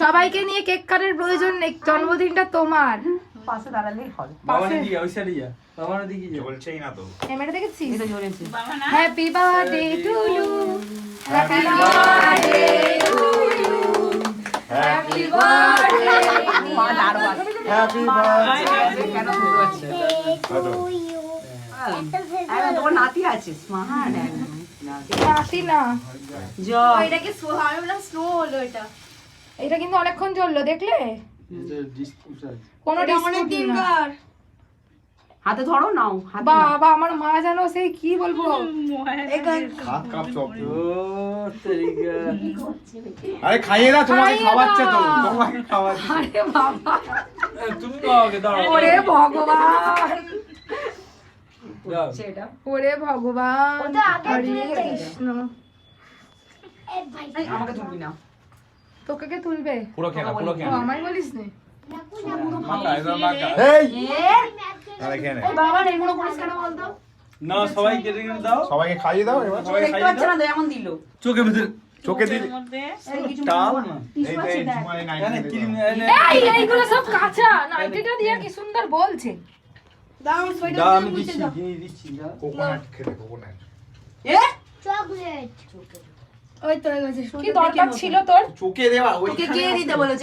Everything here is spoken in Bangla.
সবাইকে নিয়ে কেক কাটার প্রয়োজন নেই, জন্মদিনটা তোমার। পাশে দাঁড়ালেই হবে। বাবানে দিকে ওই সাইডে যা, বাবানে দিকে যা। চলছেই না তো। ক্যামেরা দেখেছিস? এটা জ্বলেছে। Happy birthday to you, happy birthday to you, happy birthday. মা দাঁড়ো আছে। Happy birthday. কেন শুরু হচ্ছে? তোমার নাতি আছিস মা? হ্যাঁ আসি না, জয়। এটাকে স্লো হলো। এটা কিন্তু অনেকক্ষণ চললো, দেখলে? কোনো ডিসপুট না। হাতে ধরো নাও হাতে নাও। বাবা আমার মা জানো সেই কি বলবো, হাত কাপ চপ। ও তেরিকা। আরে খাইয়ে দাও, তোমাকে খাইয়ে খাওয়াচ্ছে তো, দাও। তোমাকে খাওয়াচ্ছে। আরে বাবা, তুমি বাবাকে দাঁড়াও। ওরে ভগবান, দাও। সেটা ওরে ভগবান, হরে কৃষ্ণ। আমাকে তুলবি না। তোকে কে তুলবে? পুরো খেলা, পুরো ও খেলা। আমায় বলিস নে। মাকা, এবার মাকা। এই আরে খেয়ে নে। বাবা এগুলো করিস কেন বলতো? না সবাই কেটে কেটে দাও। সবাইকে খাইয়ে দাও এবার। সবাই দেখতে খাইয়ে পাচ্ছে দাও। না তো এমন দিল। চোখে ভিতরে চোখে দিদি। এই কিছু টাল না। এই তো এই ঝুমারে নাই। এনে ক্রিম এনে। এইগুলো সব কাঁচা, নাইটিটা দিয়ে কি সুন্দর বলছে। দাও আমি দিচ্ছি, জিনিস দিচ্ছি দাও। কোকোনাট খেতে, কোকোনাট। এ কি দরকার ছিল তোর? চোখে দেওয়া ওই তোকে কে দিতে বলেছে?